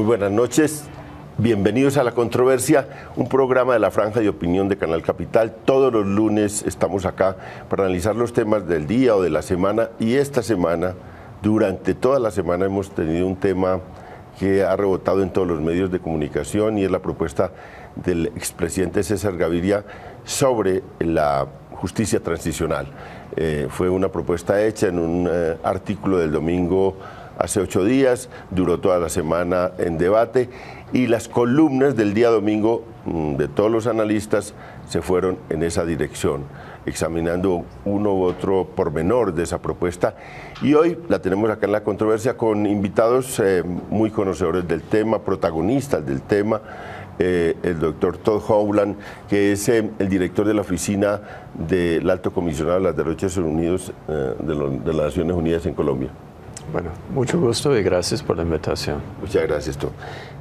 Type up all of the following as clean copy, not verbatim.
buenas noches. Bienvenidos a La Controversia, un programa de la Franja de Opinión de Canal Capital. Todos los lunes estamos acá para analizar los temas del día o de la semana, y esta semana, durante toda la semana, hemos tenido un tema que ha rebotado en todos los medios de comunicación, y es la propuesta del expresidente César Gaviria sobre la justicia transicional. Fue una propuesta hecha en un artículo del domingo hace 8 días, duró toda la semana en debate, y las columnas del día domingo de todos los analistas se fueron en esa dirección, examinando uno u otro pormenor de esa propuesta. Y hoy la tenemos acá en La Controversia con invitados muy conocedores del tema, protagonistas del tema. El doctor Todd Howland, que es el director de la oficina del Alto Comisionado de los Derechos Unidos de las Naciones Unidas en Colombia. Bueno, mucho gusto y gracias por la invitación. Muchas gracias, Todd.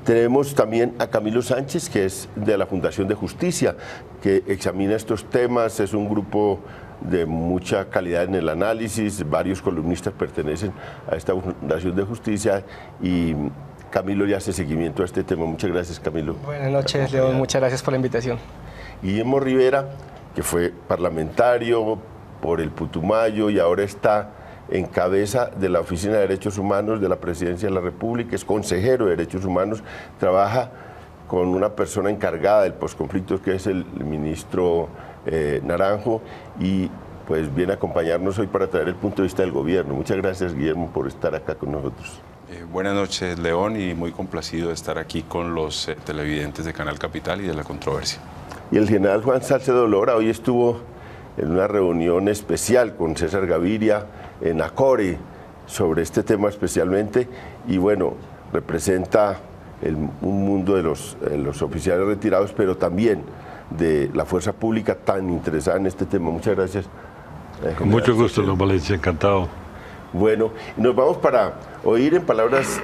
Tenemos también a Camilo Sánchez, que es de la Fundación de Justicia, que examina estos temas. Es un grupo de mucha calidad en el análisis. Varios columnistas pertenecen a esta Fundación de Justicia, y Camilo ya hace seguimiento a este tema. Muchas gracias, Camilo. Buenas noches, León. Muchas gracias por la invitación. Guillermo Rivera, que fue parlamentario por el Putumayo y ahora está en cabeza de la Oficina de Derechos Humanos de la Presidencia de la República, es consejero de Derechos Humanos, trabaja con una persona encargada del posconflicto, que es el ministro Naranjo, y pues viene a acompañarnos hoy para traer el punto de vista del gobierno. Muchas gracias, Guillermo, por estar acá con nosotros. Buenas noches, León, y muy complacido de estar aquí con los televidentes de Canal Capital y de La Controversia. Y el general Juan Salcedo Lora hoy estuvo en una reunión especial con César Gaviria en Acore sobre este tema especialmente, y bueno, representa un mundo de los oficiales retirados, pero también de la fuerza pública tan interesada en este tema. Muchas gracias. Con mucho gusto, don Valencia, encantado. Bueno, nos vamos para oír en palabras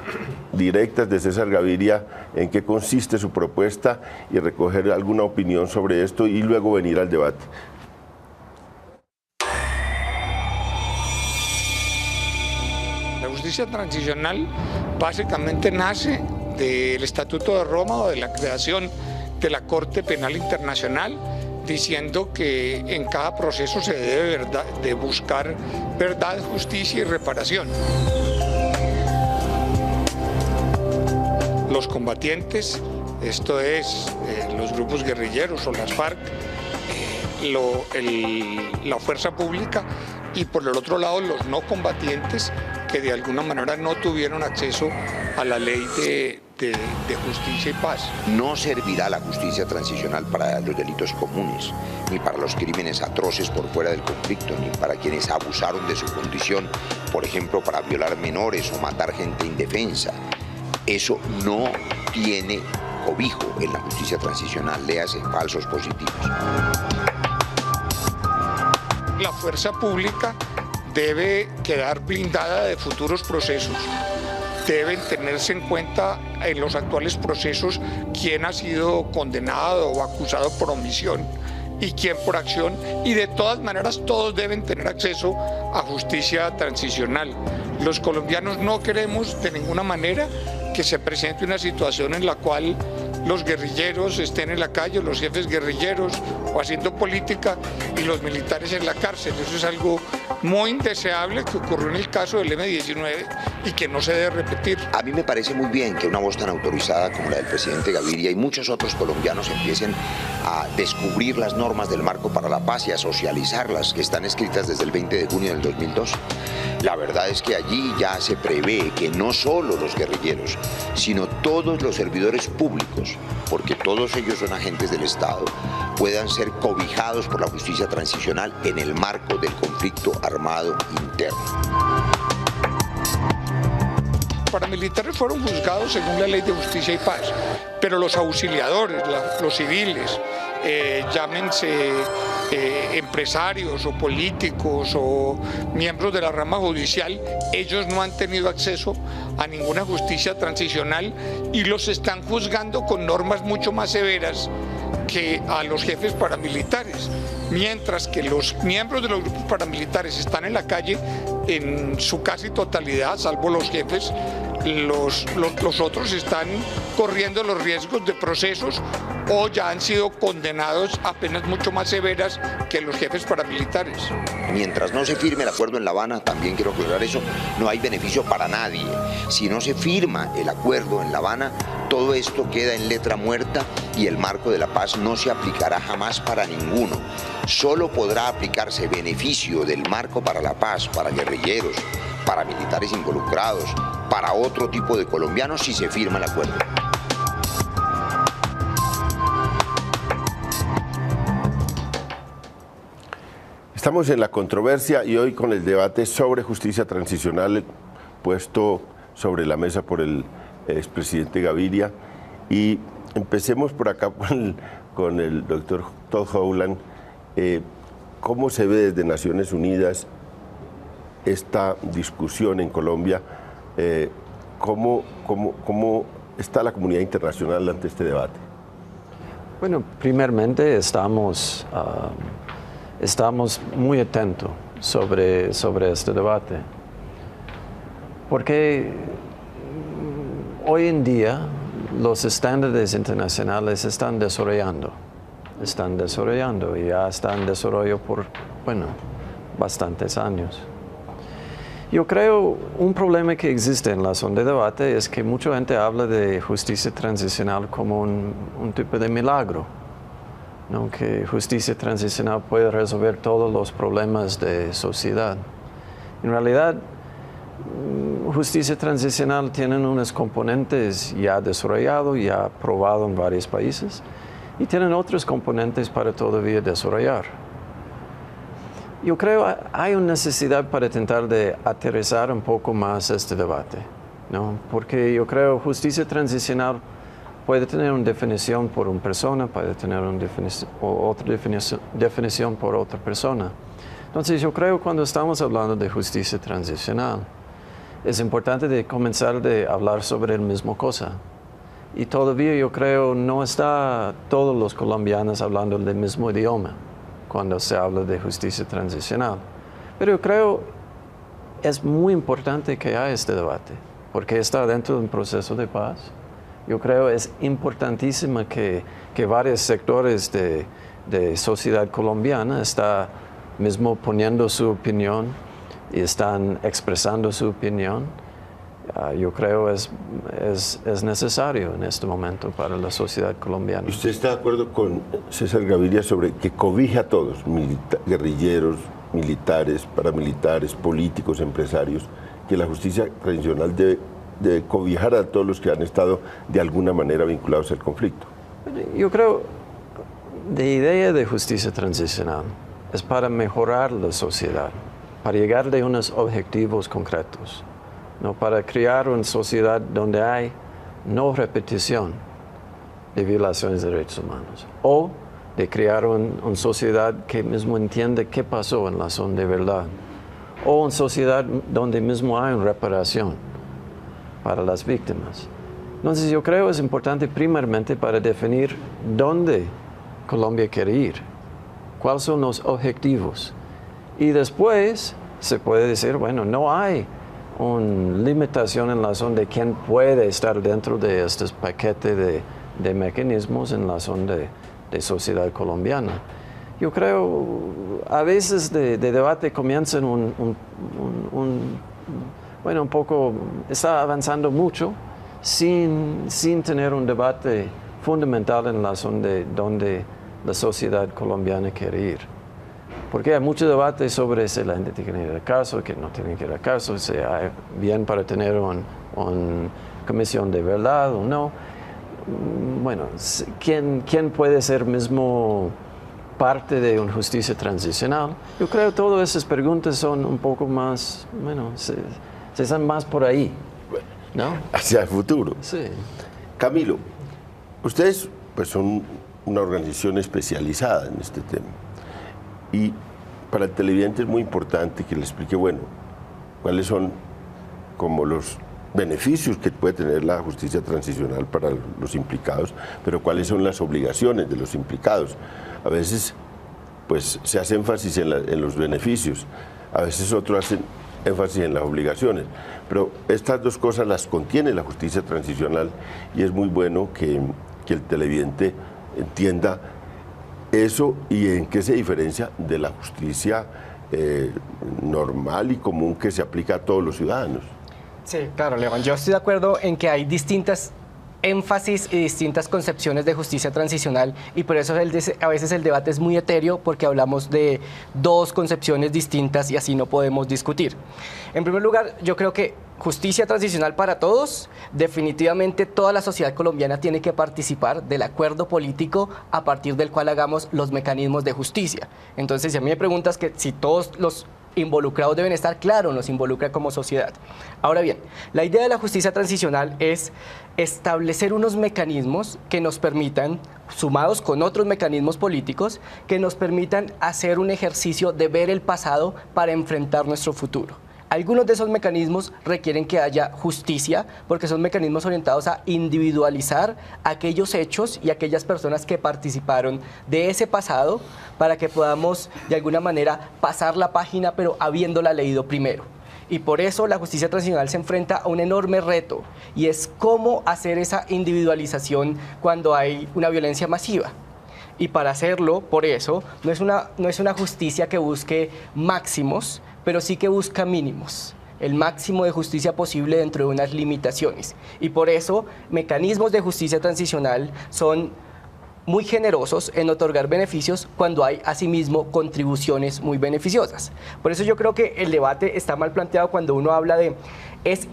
directas de César Gaviria en qué consiste su propuesta y recoger alguna opinión sobre esto, y luego venir al debate. La justicia transicional básicamente nace del Estatuto de Roma o de la creación de la Corte Penal Internacional, diciendo que en cada proceso se debe de buscar verdad, justicia y reparación. Los combatientes, esto es los grupos guerrilleros o las FARC, la fuerza pública, y por el otro lado los no combatientes, que de alguna manera no tuvieron acceso a la ley de justicia y paz. No servirá la justicia transicional para los delitos comunes, ni para los crímenes atroces por fuera del conflicto, ni para quienes abusaron de su condición, por ejemplo, para violar menores o matar gente indefensa. Eso no tiene cobijo en la justicia transicional, léase falsos positivos. La fuerza pública debe quedar blindada de futuros procesos. Deben tenerse en cuenta en los actuales procesos quién ha sido condenado o acusado por omisión y quién por acción, y de todas maneras todos deben tener acceso a justicia transicional. Los colombianos no queremos de ninguna manera que se presente una situación en la cual los guerrilleros estén en la calle, los jefes guerrilleros o haciendo política, y los militares en la cárcel. Eso es algo muy indeseable que ocurrió en el caso del M-19 y que no se debe repetir. A mí me parece muy bien que una voz tan autorizada como la del presidente Gaviria y muchos otros colombianos empiecen a descubrir las normas del marco para la paz y a socializarlas, que están escritas desde el 20 de junio del 2002. La verdad es que allí ya se prevé que no solo los guerrilleros, sino todos los servidores públicos, porque todos ellos son agentes del Estado, puedan ser cobijados por la justicia transicional en el marco del conflicto armado interno. Paramilitares fueron juzgados según la Ley de Justicia y Paz, pero los auxiliadores, los civiles, llámense empresarios o políticos o miembros de la rama judicial, ellos no han tenido acceso a ninguna justicia transicional y los están juzgando con normas mucho más severas que a los jefes paramilitares, mientras que los miembros de los grupos paramilitares están en la calle en su casi totalidad, salvo los jefes, los otros están corriendo los riesgos de procesos o ya han sido condenados a penas mucho más severas que los jefes paramilitares. Mientras no se firme el acuerdo en La Habana, también quiero aclarar eso, no hay beneficio para nadie. Si no se firma el acuerdo en La Habana, todo esto queda en letra muerta y el marco de la paz no se aplicará jamás para ninguno. Solo podrá aplicarse beneficio del marco para la paz, para guerrilleros, para militares involucrados, para otro tipo de colombianos si se firma el acuerdo. Estamos en la controversia y hoy con el debate sobre justicia transicional puesto sobre la mesa por el expresidente Gaviria. Y empecemos por acá con el doctor Todd Howland. ¿Cómo se ve desde Naciones Unidas esta discusión en Colombia? ¿Cómo está la comunidad internacional ante este debate? Bueno, primeramente estamos muy atentos sobre este debate, porque hoy en día los estándares internacionales están desarrollando y ya están en desarrollo por, bastantes años. Yo creo un problema que existe en la zona de debate es que mucha gente habla de justicia transicional como un tipo de milagro, ¿no? Que justicia transicional puede resolver todos los problemas de sociedad. En realidad, justicia transicional tiene unos componentes ya desarrollados, ya aprobados en varios países, y tienen otros componentes para todavía desarrollar. Yo creo que hay una necesidad para intentar de aterrizar un poco más este debate, ¿no? Porque yo creo que justicia transicional puede tener una definición por una persona, puede tener otra definición por otra persona. Entonces yo creo que cuando estamos hablando de justicia transicional, es importante de comenzar de hablar sobre la misma cosa. Y todavía yo creo no está todos los colombianos hablando del mismo idioma cuando se habla de justicia transicional. Pero yo creo es muy importante que haya este debate, porque está dentro de un proceso de paz. Yo creo es importantísimo que varios sectores de sociedad colombiana están mismo poniendo su opinión y están expresando su opinión. Yo creo es necesario en este momento para la sociedad colombiana. ¿Usted está de acuerdo con César Gaviria sobre que cobije a todos, guerrilleros, militares, paramilitares, políticos, empresarios, que la justicia transicional debe cobijar a todos los que han estado de alguna manera vinculados al conflicto? Yo creo la idea de justicia transicional es para mejorar la sociedad, para llegar a unos objetivos concretos, ¿no? Para crear una sociedad donde hay no repetición de violaciones de derechos humanos, o de crear una sociedad que mismo entiende qué pasó en la zona de verdad, o una sociedad donde mismo hay una reparación para las víctimas. Entonces yo creo que es importante primeramente para definir dónde Colombia quiere ir, cuáles son los objetivos, y después se puede decir, bueno, no hay una limitación en la zona de quién puede estar dentro de estos paquetes de mecanismos en la zona de sociedad colombiana. Yo creo, a veces de debate comienza en un poco, está avanzando mucho sin tener un debate fundamental en la zona de donde la sociedad colombiana quiere ir. Porque hay mucho debate sobre si la gente tiene que ir a cárcel, que no tiene que ir a cárcel, si hay bien para tener una comisión de verdad o no. Bueno, ¿quién puede ser mismo parte de una justicia transicional? Yo creo que todas esas preguntas son un poco más, se están más por ahí, ¿no? Hacia el futuro. Sí. Camilo, ustedes pues son una organización especializada en este tema. Y para el televidente es muy importante que le explique, cuáles son como los beneficios que puede tener la justicia transicional para los implicados, pero cuáles son las obligaciones de los implicados. A veces pues se hace énfasis en los beneficios, a veces otros hacen énfasis en las obligaciones. Pero estas dos cosas las contiene la justicia transicional y es muy bueno que el televidente entienda eso y en qué se diferencia de la justicia normal y común que se aplica a todos los ciudadanos. Sí, claro, León. Yo estoy de acuerdo en que hay distintas énfasis y distintas concepciones de justicia transicional y por eso a veces el debate es muy etéreo porque hablamos de dos concepciones distintas y así no podemos discutir. En primer lugar, yo creo que justicia transicional para todos, definitivamente toda la sociedad colombiana tiene que participar del acuerdo político a partir del cual hagamos los mecanismos de justicia. Entonces, si a mí me preguntas que si todos los involucrados deben estar, claro, nos involucra como sociedad. Ahora bien, la idea de la justicia transicional es establecer unos mecanismos que nos permitan, sumados con otros mecanismos políticos, que nos permitan hacer un ejercicio de ver el pasado para enfrentar nuestro futuro. Algunos de esos mecanismos requieren que haya justicia porque son mecanismos orientados a individualizar aquellos hechos y aquellas personas que participaron de ese pasado para que podamos de alguna manera pasar la página pero habiéndola leído primero. Y por eso la justicia transicional se enfrenta a un enorme reto y es cómo hacer esa individualización cuando hay una violencia masiva. Y para hacerlo, por eso, no es una justicia que busque máximos, pero sí que busca mínimos, el máximo de justicia posible dentro de unas limitaciones. Y por eso, mecanismos de justicia transicional son muy generosos en otorgar beneficios cuando hay asimismo contribuciones muy beneficiosas. Por eso yo creo que el debate está mal planteado cuando uno habla de es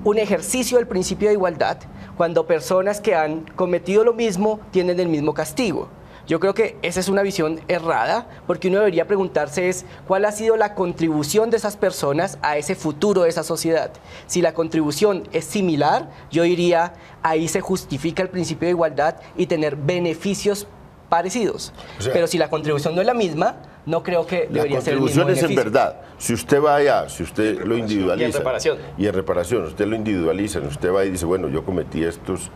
un ejercicio del principio de igualdad cuando personas que han cometido lo mismo tienen el mismo castigo. Yo creo que esa es una visión errada, porque uno debería preguntarse es cuál ha sido la contribución de esas personas a ese futuro de esa sociedad. Si la contribución es similar, yo diría ahí se justifica el principio de igualdad y tener beneficios parecidos. O sea, pero si la contribución no es la misma, no creo que debería ser el mismo beneficio. La contribución es en verdad. Si usted va allá, si usted lo individualiza. Y en reparación. Y en reparación, usted lo individualiza, usted va y dice, bueno, yo cometí estos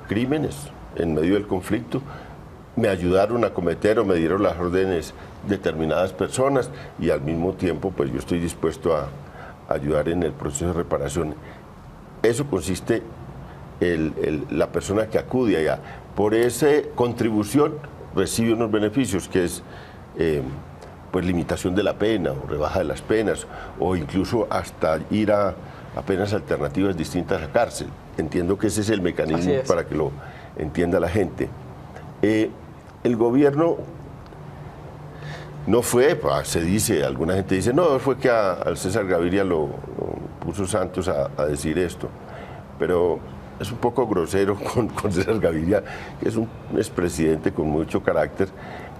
crímenes en medio del conflicto, me ayudaron a cometer o me dieron las órdenes determinadas personas y al mismo tiempo pues yo estoy dispuesto a ayudar en el proceso de reparación. Eso consiste la persona que acude allá. Por esa contribución recibe unos beneficios que es pues limitación de la pena o rebaja de las penas o incluso hasta ir a penas alternativas distintas a cárcel. Entiendo que ese es el mecanismo para que lo entienda la gente. El gobierno no fue, se dice, alguna gente dice, no, fue que al César Gaviria lo puso Santos a decir esto, pero es un poco grosero con César Gaviria, que es un expresidente con mucho carácter,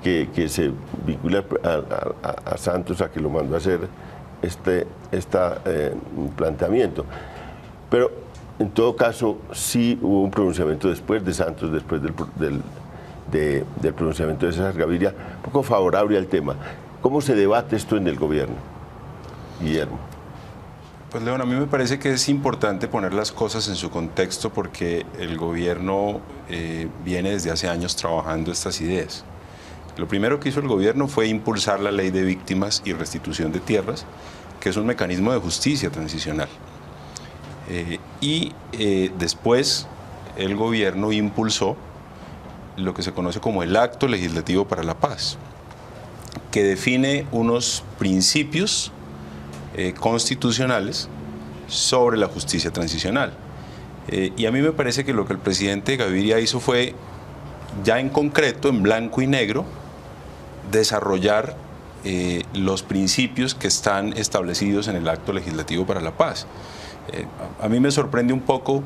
que se vincula a Santos a que lo mandó a hacer este planteamiento. Pero en todo caso sí hubo un pronunciamiento después de Santos, después del pronunciamiento de César Gaviria, un poco favorable al tema. ¿Cómo se debate esto en el gobierno, Guillermo? Pues León, a mí me parece que es importante poner las cosas en su contexto porque el gobierno viene desde hace años trabajando estas ideas. Lo primero que hizo el gobierno fue impulsar la ley de víctimas y restitución de tierras, que es un mecanismo de justicia transicional. Después el gobierno impulsó lo que se conoce como el Acto Legislativo para la Paz, que define unos principios constitucionales sobre la justicia transicional. Y a mí me parece que lo que el presidente Gaviria hizo fue, ya en concreto, en blanco y negro, desarrollar los principios que están establecidos en el Acto Legislativo para la Paz. A mí me sorprende un poco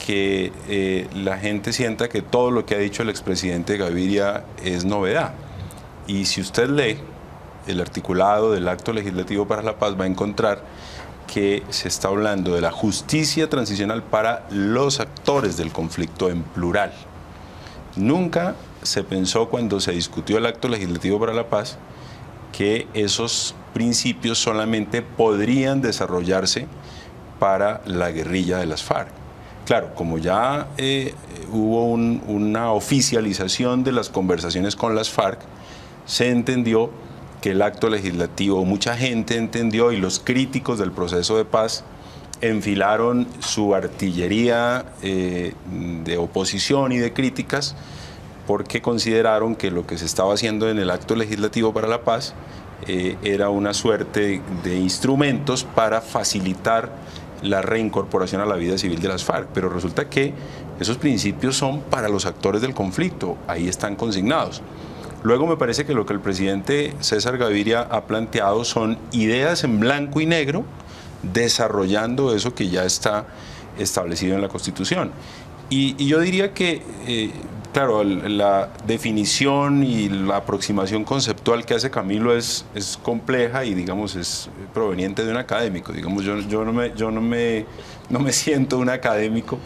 que la gente sienta que todo lo que ha dicho el expresidente Gaviria es novedad. Y si usted lee el articulado del Acto Legislativo para la Paz, va a encontrar que se está hablando de la justicia transicional para los actores del conflicto en plural. Nunca se pensó cuando se discutió el Acto Legislativo para la Paz que esos principios solamente podrían desarrollarse para la guerrilla de las FARC. Claro, como ya hubo una oficialización de las conversaciones con las FARC, se entendió que el acto legislativo, mucha gente entendió y los críticos del proceso de paz enfilaron su artillería de oposición y de críticas porque consideraron que lo que se estaba haciendo en el acto legislativo para la paz era una suerte de instrumentos para facilitar la reincorporación a la vida civil de las FARC, pero resulta que esos principios son para los actores del conflicto, ahí están consignados. Luego me parece que lo que el presidente César Gaviria ha planteado son ideas en blanco y negro, desarrollando eso que ya está establecido en la Constitución. Y yo diría que, claro, la definición y la aproximación conceptual que hace Camilo es compleja y, digamos, es proveniente de un académico. Digamos, yo no me siento un académico,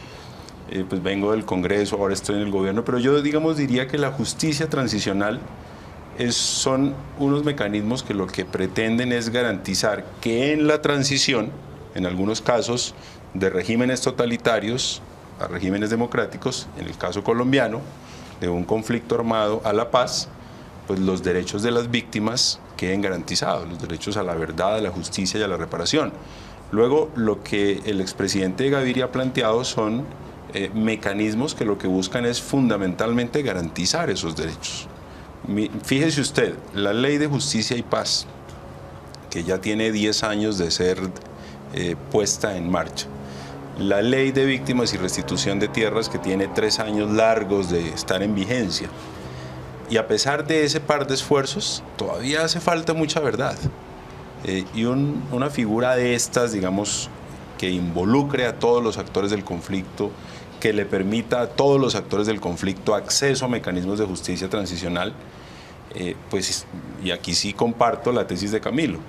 pues vengo del Congreso, ahora estoy en el gobierno, pero yo, digamos, diría que la justicia transicional son unos mecanismos que lo que pretenden es garantizar que en la transición, en algunos casos de regímenes totalitarios a regímenes democráticos, en el caso colombiano, de un conflicto armado a la paz, pues los derechos de las víctimas queden garantizados, los derechos a la verdad, a la justicia y a la reparación. Luego, lo que el expresidente Gaviria ha planteado son mecanismos que lo que buscan es fundamentalmente garantizar esos derechos. Fíjese usted, la Ley de Justicia y Paz, que ya tiene 10 años de ser puesta en marcha, la Ley de Víctimas y Restitución de Tierras, que tiene 3 años largos de estar en vigencia, y a pesar de ese par de esfuerzos, todavía hace falta mucha verdad. Y una figura de estas, digamos, que involucre a todos los actores del conflicto, que le permita a todos los actores del conflicto acceso a mecanismos de justicia transicional, pues, y aquí sí comparto la tesis de Camilo,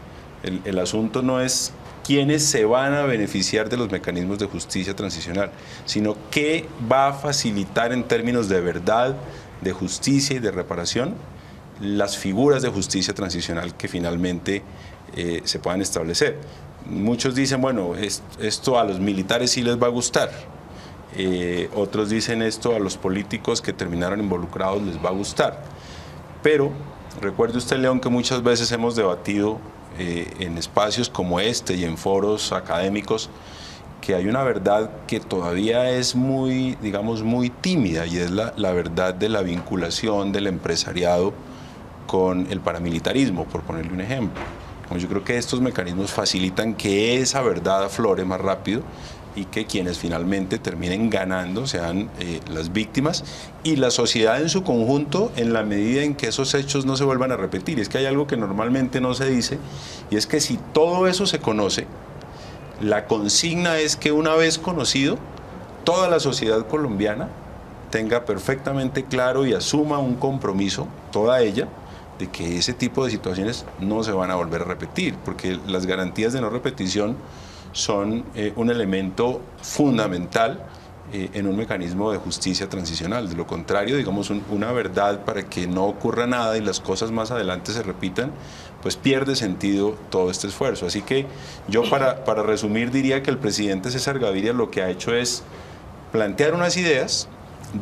el asunto no es quiénes se van a beneficiar de los mecanismos de justicia transicional, sino qué va a facilitar en términos de verdad, de justicia y de reparación las figuras de justicia transicional que finalmente se puedan establecer. Muchos dicen, bueno, esto a los militares sí les va a gustar. Otros dicen esto a los políticos que terminaron involucrados les va a gustar. Pero recuerde usted, León, que muchas veces hemos debatido en espacios como este y en foros académicos que hay una verdad que todavía es muy, digamos, muy tímida, y es la verdad de la vinculación del empresariado con el paramilitarismo, por ponerle un ejemplo. Yo creo que estos mecanismos facilitan que esa verdad aflore más rápido y que quienes finalmente terminen ganando sean las víctimas y la sociedad en su conjunto, en la medida en que esos hechos no se vuelvan a repetir. Es que hay algo que normalmente no se dice, y es que si todo eso se conoce, la consigna es que una vez conocido, toda la sociedad colombiana tenga perfectamente claro y asuma un compromiso, toda ella, de que ese tipo de situaciones no se van a volver a repetir, porque las garantías de no repetición son un elemento fundamental en un mecanismo de justicia transicional. De lo contrario, digamos, una verdad para que no ocurra nada y las cosas más adelante se repitan, pues pierde sentido todo este esfuerzo. Así que yo, para resumir, diría que el presidente César Gaviria lo que ha hecho es plantear unas ideas,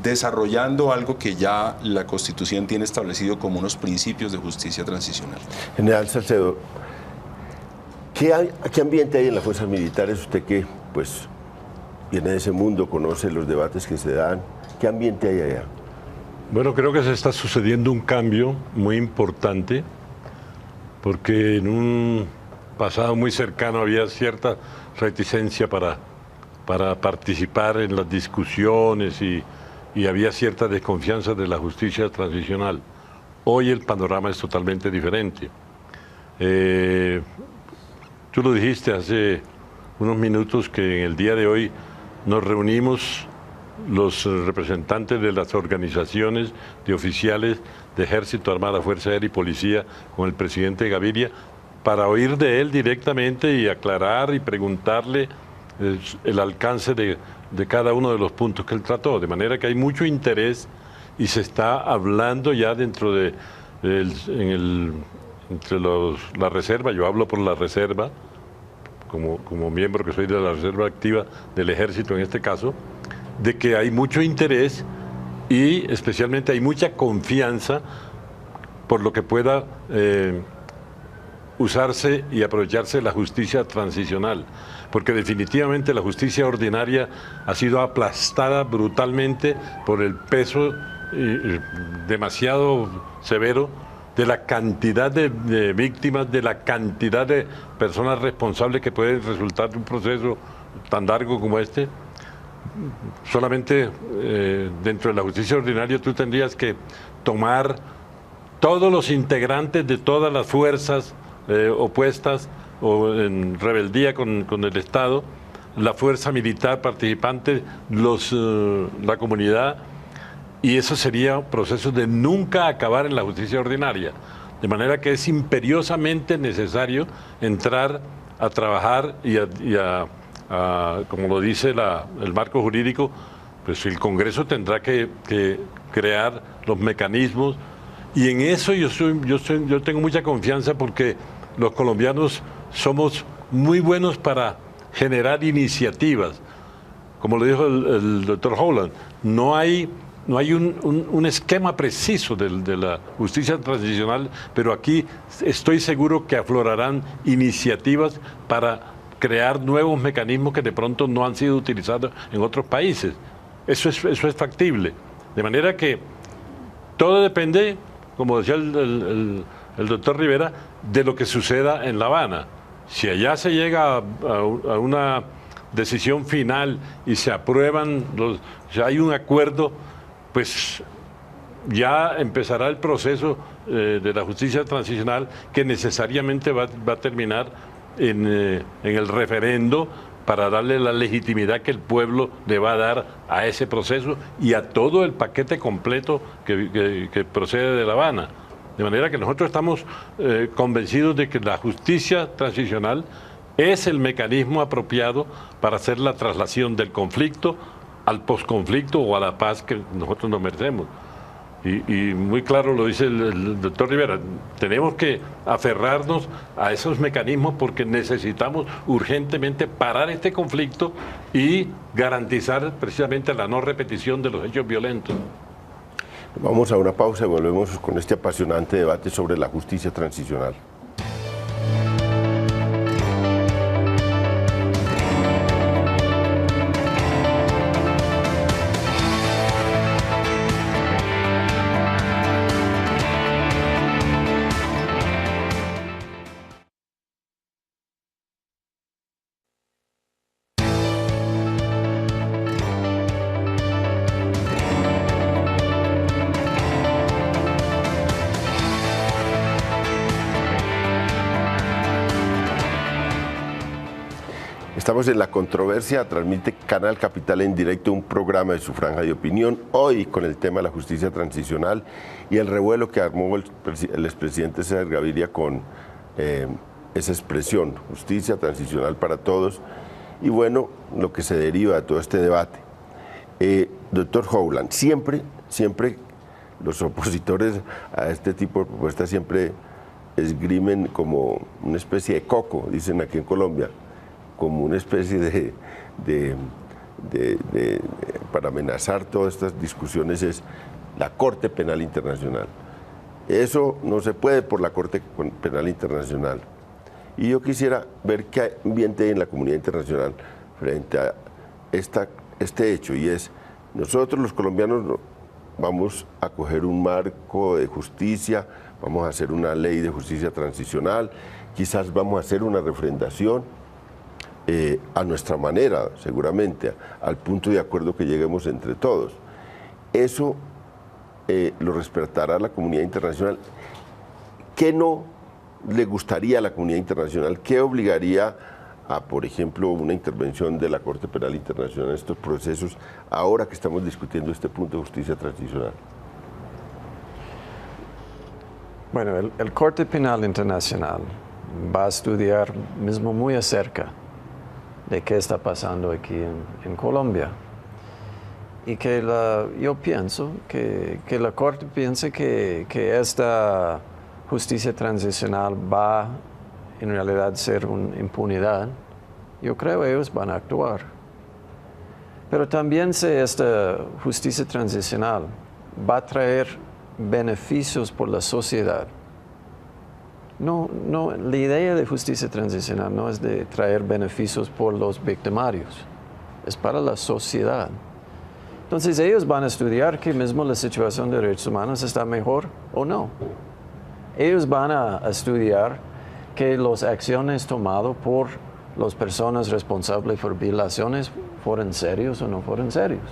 desarrollando algo que ya la Constitución tiene establecido como unos principios de justicia transicional. General Salcedo, ¿qué ambiente hay en las fuerzas militares? Usted que pues viene de ese mundo, conoce los debates que se dan. ¿Qué ambiente hay allá? Bueno, creo que se está sucediendo un cambio muy importante, porque en un pasado muy cercano había cierta reticencia para participar en las discusiones y había cierta desconfianza de la justicia transicional. Hoy el panorama es totalmente diferente. Tú lo dijiste hace unos minutos que en el día de hoy nos reunimos los representantes de las organizaciones de oficiales de Ejército, Armada, Fuerza Aérea y Policía con el presidente Gaviria para oír de él directamente y aclarar y preguntarle el alcance de cada uno de los puntos que él trató, de manera que hay mucho interés y se está hablando ya dentro de la reserva. Yo hablo por la reserva, como miembro que soy de la reserva activa del Ejército en este caso, de que hay mucho interés y especialmente hay mucha confianza por lo que pueda usarse y aprovecharse de la justicia transicional, porque definitivamente la justicia ordinaria ha sido aplastada brutalmente por el peso demasiado severo de la cantidad de víctimas, de la cantidad de personas responsables que puede resultar de un proceso tan largo como este. Solamente dentro de la justicia ordinaria tú tendrías que tomar todos los integrantes de todas las fuerzas opuestas o en rebeldía con el Estado, la fuerza militar participante, la comunidad, y eso sería un proceso de nunca acabar en la justicia ordinaria. De manera que es imperiosamente necesario entrar a trabajar y como lo dice el marco jurídico, pues el Congreso tendrá que crear los mecanismos, y en eso yo tengo mucha confianza, porque los colombianos somos muy buenos para generar iniciativas. Como lo dijo el doctor Howland, no hay un esquema preciso de la justicia transicional, pero aquí estoy seguro que aflorarán iniciativas para crear nuevos mecanismos que de pronto no han sido utilizados en otros países. Eso es factible. De manera que todo depende, como decía el doctor Rivera, de lo que suceda en La Habana. Si allá se llega a una decisión final y se aprueban, si hay un acuerdo, pues ya empezará el proceso de la justicia transicional, que necesariamente va a terminar en el referendo, para darle la legitimidad que el pueblo le va a dar a ese proceso y a todo el paquete completo que procede de La Habana. De manera que nosotros estamos convencidos de que la justicia transicional es el mecanismo apropiado para hacer la traslación del conflicto al posconflicto o a la paz que nosotros nos merecemos. Y muy claro lo dice el doctor Rivera, tenemos que aferrarnos a esos mecanismos, porque necesitamos urgentemente parar este conflicto y garantizar precisamente la no repetición de los hechos violentos. Vamos a una pausa y volvemos con este apasionante debate sobre la justicia transicional. Estamos en La Controversia, transmite Canal Capital en directo, un programa de Su Franja de Opinión, hoy con el tema de la justicia transicional y el revuelo que armó el expresidente César Gaviria con esa expresión, justicia transicional para todos, y bueno, lo que se deriva de todo este debate. Doctor Howland, siempre los opositores a este tipo de propuestas siempre esgrimen como una especie de coco, dicen aquí en Colombia, como una especie para amenazar todas estas discusiones, es la Corte Penal Internacional. Eso no se puede por la Corte Penal Internacional. Y yo quisiera ver qué ambiente hay en la comunidad internacional frente a este hecho, y es, nosotros los colombianos vamos a coger un marco de justicia, vamos a hacer una ley de justicia transicional, quizás vamos a hacer una refrendación, a nuestra manera, seguramente, al punto de acuerdo que lleguemos entre todos. Eso lo respetará la comunidad internacional. ¿Qué no le gustaría a la comunidad internacional? ¿Qué obligaría a, por ejemplo, una intervención de la Corte Penal Internacional en estos procesos, ahora que estamos discutiendo este punto de justicia transicional? Bueno, el Corte Penal Internacional va a estudiar mismo muy acerca de qué está pasando aquí en Colombia. Y que yo pienso que la Corte piense que esta justicia transicional va en realidad a ser una impunidad. Yo creo que ellos van a actuar. Pero también si esta justicia transicional va a traer beneficios por la sociedad, la idea de justicia transicional no es de traer beneficios por los victimarios, es para la sociedad. Entonces ellos van a estudiar que mismo la situación de derechos humanos está mejor o no. Ellos van a estudiar que las acciones tomadas por las personas responsables por violaciones fueron serios o no fueron serios.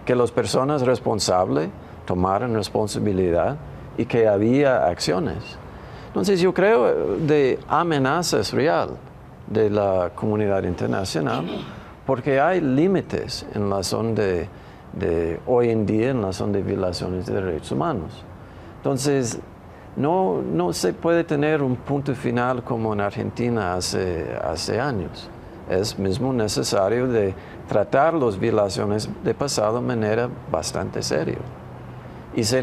Que las personas responsables tomaron responsabilidad y que había acciones. Entonces yo creo de amenazas real de la comunidad internacional porque hay límites en la zona de hoy en día en la zona de violaciones de derechos humanos. Entonces no se puede tener un punto final como en Argentina hace años. Es mismo necesario de tratar las violaciones de pasado de manera bastante seria. Y si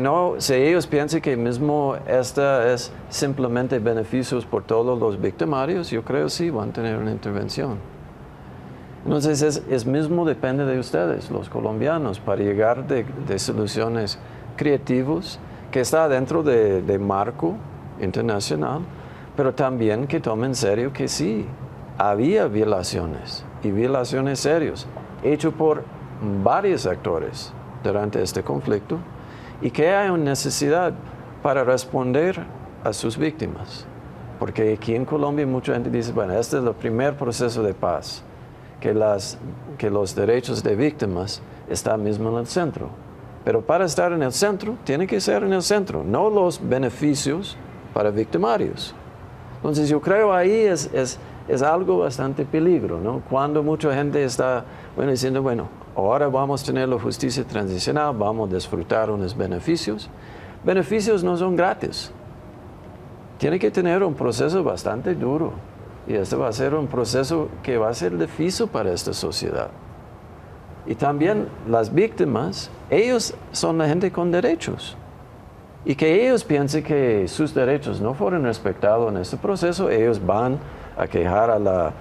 ellos piensan que mismo esta es simplemente beneficios por todos los victimarios, yo creo sí van a tener una intervención. Entonces es mismo depende de ustedes, los colombianos, para llegar de soluciones creativas que está dentro de marco internacional, pero también que tomen en serio que sí, había violaciones y violaciones serias hechas por varios actores durante este conflicto y que hay una necesidad para responder a sus víctimas. Porque aquí en Colombia mucha gente dice, bueno, este es el primer proceso de paz, que los derechos de víctimas están mismo en el centro. Pero para estar en el centro, tiene que ser en el centro, no los beneficios para victimarios. Entonces yo creo ahí es algo bastante peligro, ¿no? Cuando mucha gente está diciendo, ahora vamos a tener la justicia transicional, vamos a disfrutar unos beneficios. Beneficios no son gratis. Tiene que tener un proceso bastante duro. Y este va a ser un proceso que va a ser difícil para esta sociedad. Y también las víctimas, ellos son la gente con derechos. Y que ellos piensen que sus derechos no fueron respetados en este proceso, ellos van a quejar a la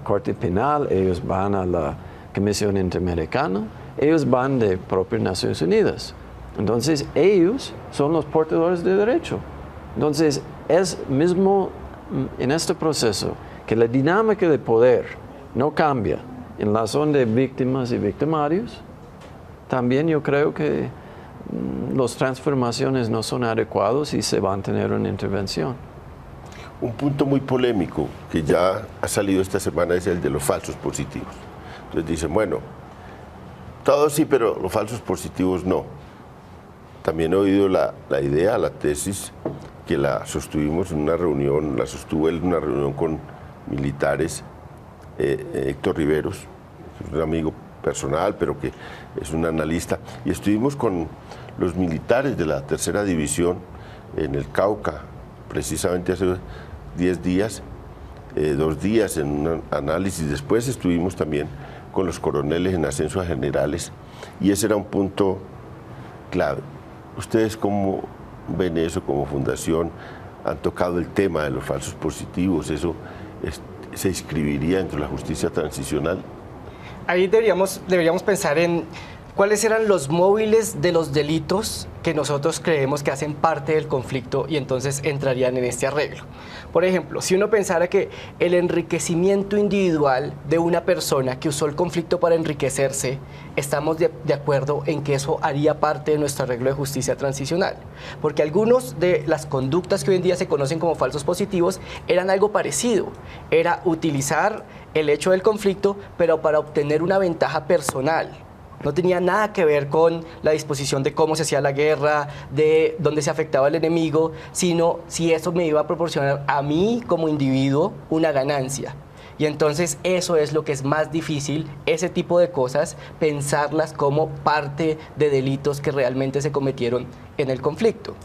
Corte Penal, ellos van a la Comisión Interamericana, ellos van de propias Naciones Unidas. Entonces, ellos son los portadores de derecho. Entonces, es mismo en este proceso que la dinámica de poder no cambia en la zona de víctimas y victimarios. También yo creo que las transformaciones no son adecuadas y se van a tener una intervención. Un punto muy polémico que ya ha salido esta semana es el de los falsos positivos. Entonces dicen, todos sí, pero los falsos positivos no. También he oído la idea, la tesis, que la sostuvimos en una reunión, la sostuvo él en una reunión con militares, Héctor Riveros, que es un amigo personal, pero que es un analista, y estuvimos con los militares de la tercera división en el Cauca, precisamente hace 10 días, 2 días en un análisis. Después estuvimos también con los coroneles en ascenso a generales, y ese era un punto clave. ¿Ustedes cómo ven eso como fundación? ¿Han tocado el tema de los falsos positivos? ¿Eso se inscribiría dentro de la justicia transicional? Ahí deberíamos pensar en cuáles eran los móviles de los delitos que nosotros creemos que hacen parte del conflicto y entonces entrarían en este arreglo. Por ejemplo, si uno pensara que el enriquecimiento individual de una persona que usó el conflicto para enriquecerse, estamos de acuerdo en que eso haría parte de nuestro arreglo de justicia transicional. Porque algunos de las conductas que hoy en día se conocen como falsos positivos eran algo parecido. Era utilizar el hecho del conflicto, pero para obtener una ventaja personal. No tenía nada que ver con la disposición de cómo se hacía la guerra, de dónde se afectaba el enemigo, sino si eso me iba a proporcionar a mí como individuo una ganancia. Y entonces eso es lo que es más difícil, ese tipo de cosas, pensarlas como parte de delitos que realmente se cometieron en el conflicto.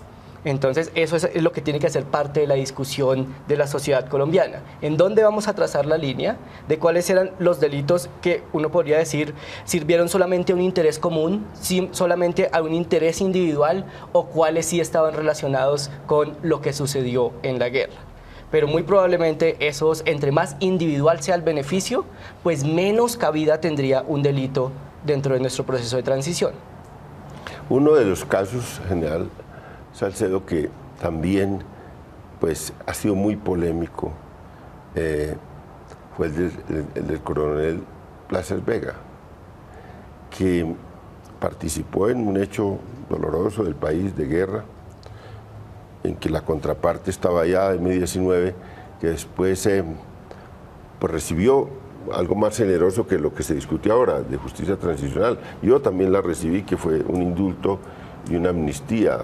Entonces eso es lo que tiene que ser parte de la discusión de la sociedad colombiana. ¿En dónde vamos a trazar la línea de cuáles eran los delitos que uno podría decir sirvieron solamente a un interés común, solamente a un interés individual, o cuáles sí estaban relacionados con lo que sucedió en la guerra? Pero muy probablemente esos, entre más individual sea el beneficio, pues menos cabida tendría un delito dentro de nuestro proceso de transición. Uno de los casos, general Salcedo, que también pues ha sido muy polémico fue el del coronel Plazas Vega, que participó en un hecho doloroso del país, de guerra, en que la contraparte estaba allá en M-19, que después pues recibió algo más generoso que lo que se discute ahora, de justicia transicional. Yo también la recibí, que fue un indulto y una amnistía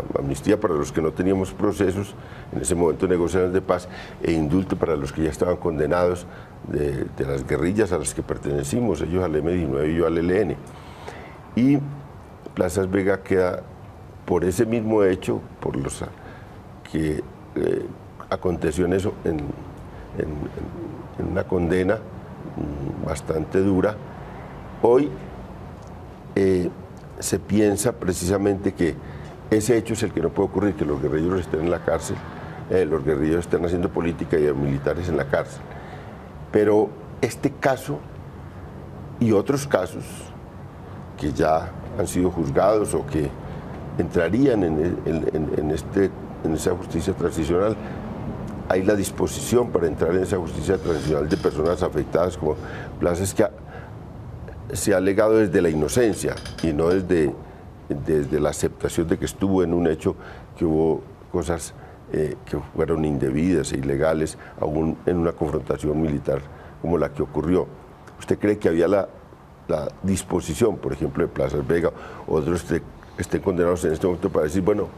para los que no teníamos procesos, en ese momento negociaciones de paz, e indulto para los que ya estaban condenados de las guerrillas a las que pertenecimos, ellos al M-19 y yo al ELN. Y Plazas Vega queda por ese mismo hecho, por los que aconteció en eso, en una condena bastante dura. Hoy se piensa precisamente que ese hecho es el que no puede ocurrir, que los guerrilleros estén en la cárcel, los guerrilleros estén haciendo política y los militares en la cárcel. Pero este caso y otros casos que ya han sido juzgados o que entrarían en esa justicia transicional, hay la disposición para entrar en esa justicia transicional de personas afectadas como Plazas, que se ha alegado desde la inocencia y no desde la aceptación de que estuvo en un hecho, que hubo cosas que fueron indebidas e ilegales, aún en una confrontación militar como la que ocurrió. ¿Usted cree que había la disposición, por ejemplo, de Plazas Vega o otros estén condenados en este momento para decir, bueno,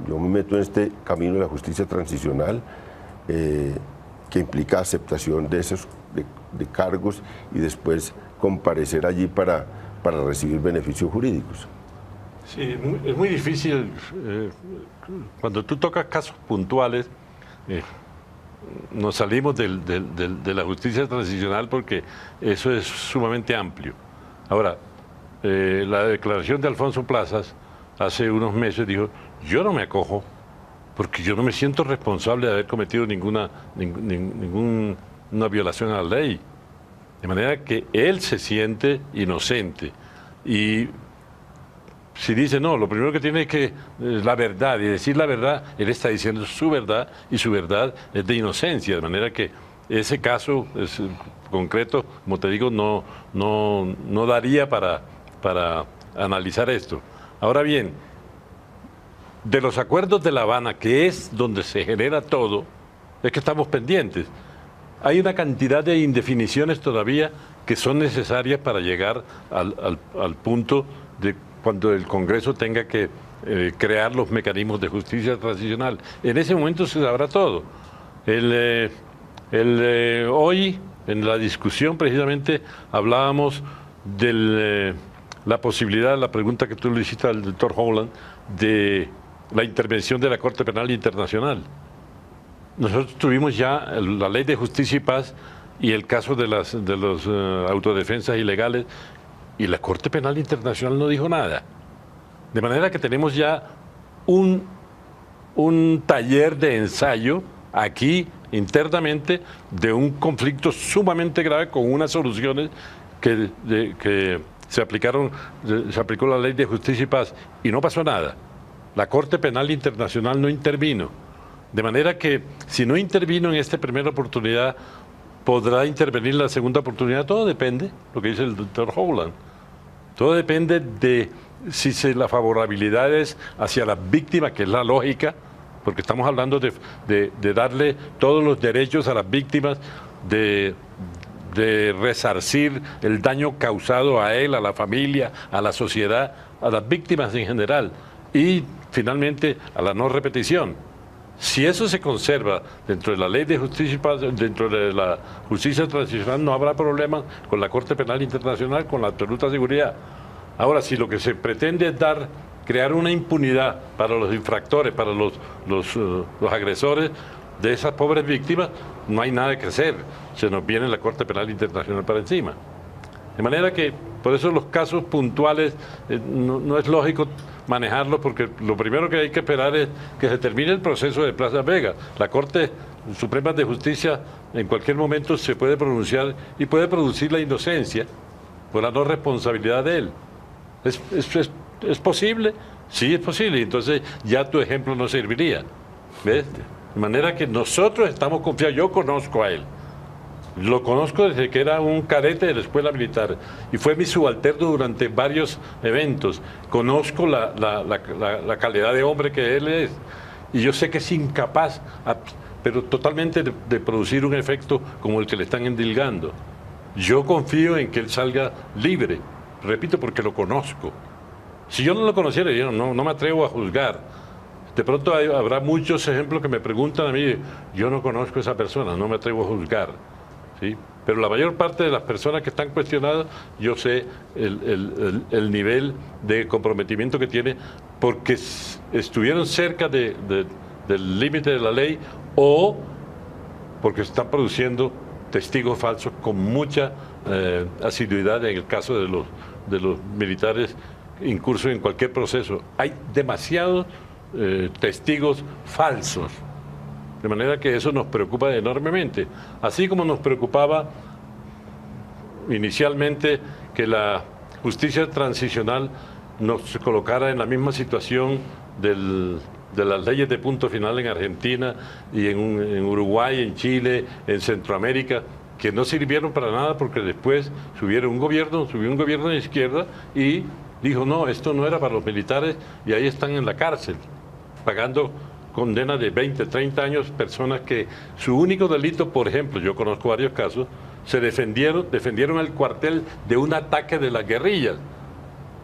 yo me meto en este camino de la justicia transicional que implica aceptación de esos de cargos y después comparecer allí para recibir beneficios jurídicos? Sí, es muy difícil. Cuando tú tocas casos puntuales, nos salimos de la justicia transicional porque eso es sumamente amplio. Ahora, la declaración de Alfonso Plazas hace unos meses dijo, yo no me acojo porque yo no me siento responsable de haber cometido ninguna violación a la ley. De manera que él se siente inocente. Y si dice, no, lo primero que tiene es que la verdad, y decir la verdad, él está diciendo su verdad, y su verdad es de inocencia. De manera que ese caso concreto, como te digo, no daría para analizar esto. Ahora bien, de los acuerdos de La Habana, que es donde se genera todo, es que estamos pendientes. Hay una cantidad de indefiniciones todavía que son necesarias para llegar al punto de cuando el Congreso tenga que crear los mecanismos de justicia transicional. En ese momento se sabrá todo. Hoy, en la discusión, precisamente, hablábamos de la posibilidad, la pregunta que tú le hiciste al doctor Howland, de la intervención de la Corte Penal Internacional. Nosotros tuvimos ya la Ley de Justicia y Paz y el caso de las autodefensas ilegales, y la Corte Penal Internacional no dijo nada. De manera que tenemos ya un taller de ensayo aquí internamente de un conflicto sumamente grave con unas soluciones que se aplicó la Ley de Justicia y Paz y no pasó nada. La Corte Penal Internacional no intervino. De manera que si no intervino en esta primera oportunidad, podrá intervenir en la segunda oportunidad. Todo depende, lo que dice el doctor Howland. Todo depende de si la favorabilidad es hacia las víctimas, que es la lógica, porque estamos hablando de darle todos los derechos a las víctimas, de resarcir el daño causado a él, a la familia, a la sociedad, a las víctimas en general, y finalmente a la no repetición. Si eso se conserva dentro de la Ley de Justicia y Paz, dentro de la justicia transicional, no habrá problema con la Corte Penal Internacional, con la absoluta seguridad. Ahora, si lo que se pretende es crear una impunidad para los infractores, para los agresores de esas pobres víctimas, no hay nada que hacer. Se nos viene la Corte Penal Internacional para encima. De manera que, por eso los casos puntuales no es lógico manejarlos, porque lo primero que hay que esperar es que se termine el proceso de Plazas Vega. La Corte Suprema de Justicia en cualquier momento se puede pronunciar y puede producir la inocencia por la no responsabilidad de él. ¿Es posible? Sí, es posible. Entonces ya tu ejemplo no serviría. ¿Ves? De manera que nosotros estamos confiados. Yo conozco a él. Lo conozco desde que era un cadete de la escuela militar y fue mi subalterno durante varios eventos. Conozco la calidad de hombre que él es y yo sé que es incapaz, pero totalmente de producir un efecto como el que le están endilgando. Yo confío en que él salga libre, repito, porque lo conozco. Si yo no lo conociera, yo no me atrevo a juzgar. De pronto habrá muchos ejemplos que me preguntan a mí, yo no conozco a esa persona, no me atrevo a juzgar. ¿Sí? Pero la mayor parte de las personas que están cuestionadas, yo sé el nivel de comprometimiento que tiene porque estuvieron cerca del límite de la ley o porque están produciendo testigos falsos con mucha asiduidad en el caso de los militares incursos en cualquier proceso. Hay demasiados testigos falsos. De manera que eso nos preocupa enormemente. Así como nos preocupaba inicialmente que la justicia transicional nos colocara en la misma situación de las leyes de punto final en Argentina y en Uruguay, en Chile, en Centroamérica, que no sirvieron para nada porque después subió un gobierno de izquierda y dijo, no, esto no era para los militares y ahí están en la cárcel, pagando condena de 20, 30 años, personas que su único delito, por ejemplo, yo conozco varios casos, se defendieron el cuartel de un ataque de las guerrillas.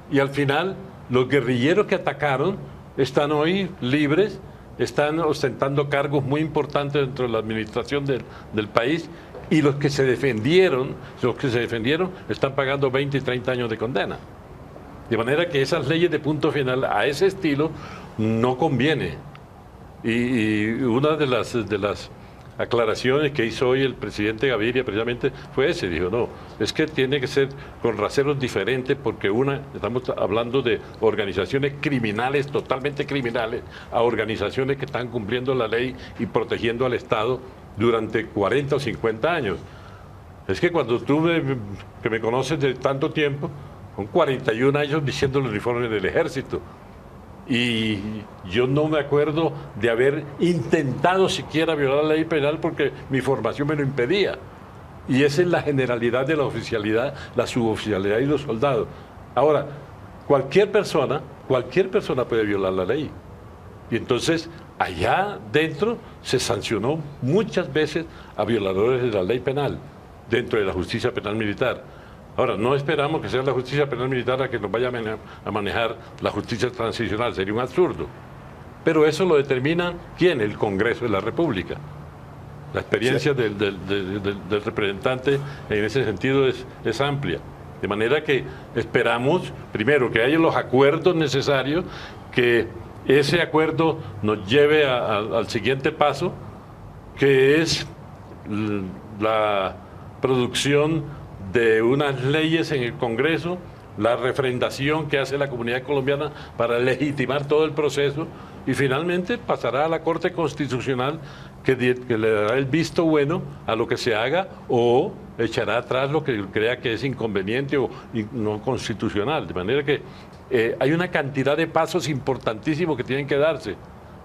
Y al final, los guerrilleros que atacaron están hoy libres, están ostentando cargos muy importantes dentro de la administración del país, y los que se defendieron están pagando 20 y 30 años de condena. De manera que esas leyes de punto final a ese estilo no conviene. Y una de las aclaraciones que hizo hoy el presidente Gaviria precisamente fue ese, dijo, no, es que tiene que ser con raseros diferentes porque estamos hablando de organizaciones criminales, totalmente criminales, a organizaciones que están cumpliendo la ley y protegiendo al Estado durante 40 o 50 años. Es que cuando tú que me conoces de tanto tiempo, con 41 años diciendo el uniforme del ejército, y yo no me acuerdo de haber intentado siquiera violar la ley penal porque mi formación me lo impedía. Y esa es la generalidad de la oficialidad, la suboficialidad y los soldados. Ahora, cualquier persona puede violar la ley. Y entonces, allá dentro se sancionó muchas veces a violadores de la ley penal, dentro de la justicia penal militar. Ahora, no esperamos que sea la justicia penal militar la que nos vaya a manejar la justicia transicional, sería un absurdo. Pero eso lo determina ¿quién? El Congreso de la República. La experiencia del representante en ese sentido es amplia. De manera que esperamos, primero, que haya los acuerdos necesarios, que ese acuerdo nos lleve al siguiente paso, que es la producción de unas leyes en el Congreso, la refrendación que hace la comunidad colombiana para legitimar todo el proceso y finalmente pasará a la Corte Constitucional que le dará el visto bueno a lo que se haga o echará atrás lo que crea que es inconveniente o no constitucional. De manera que hay una cantidad de pasos importantísimos que tienen que darse.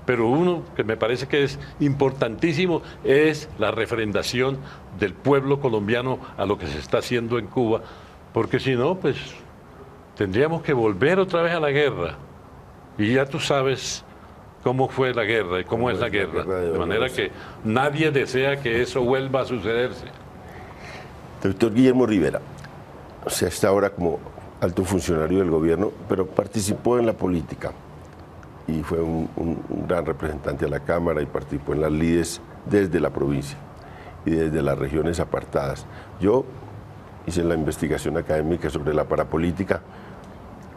Pero uno que me parece que es importantísimo es la refrendación del pueblo colombiano a lo que se está haciendo en Cuba, porque si no, pues tendríamos que volver otra vez a la guerra. Y ya tú sabes cómo fue la guerra y cómo es la guerra. De manera que nadie desea que eso vuelva a sucederse. Doctor Guillermo Rivera, o sea, está ahora como alto funcionario del gobierno, pero participó en la política. Y fue un gran representante a la Cámara y participó en las lides desde la provincia y desde las regiones apartadas. Yo hice la investigación académica sobre la parapolítica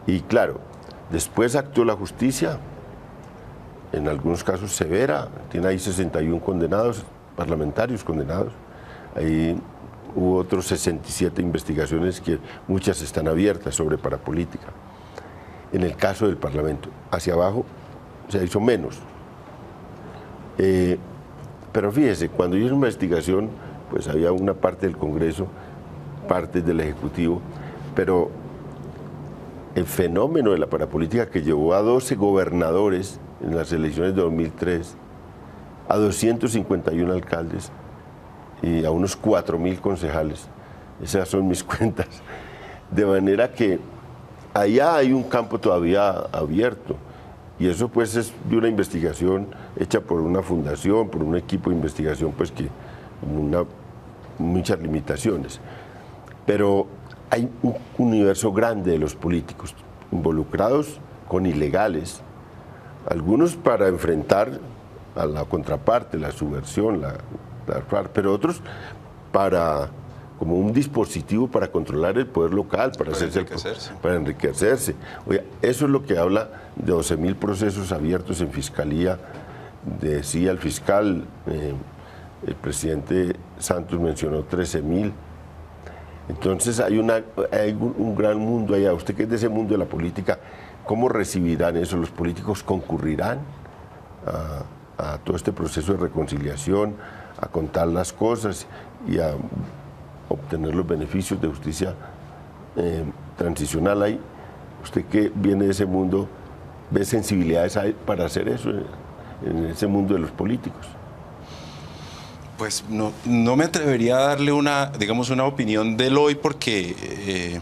y claro, después actuó la justicia, en algunos casos severa, tiene ahí 61 condenados, parlamentarios condenados, ahí hubo otros 67 investigaciones que muchas están abiertas sobre parapolítica. En el caso del Parlamento, hacia abajo, se hizo menos. Pero fíjese, cuando hice investigación, pues había una parte del Congreso, parte del Ejecutivo, pero el fenómeno de la parapolítica que llevó a 12 gobernadores en las elecciones de 2003 a 251 alcaldes y a unos 4.000 concejales. Esas son mis cuentas. De manera que allá hay un campo todavía abierto. Y eso pues es de una investigación hecha por una fundación, por un equipo de investigación, pues que con muchas limitaciones. Pero hay un universo grande de los políticos involucrados con ilegales, algunos para enfrentar a la contraparte, la subversión, pero otros como un dispositivo para controlar el poder local, para enriquecerse. Oye, eso es lo que habla de 12.000 procesos abiertos en fiscalía, decía el fiscal, el presidente Santos mencionó 13.000. Entonces hay un gran mundo allá. Usted que es de ese mundo de la política, ¿cómo recibirán eso? ¿Los políticos concurrirán a todo este proceso de reconciliación, a contar las cosas y a obtener los beneficios de justicia transicional ahí? Usted que viene de ese mundo, ¿ve sensibilidades para hacer eso en ese mundo de los políticos? Pues no me atrevería a darle una opinión del hoy porque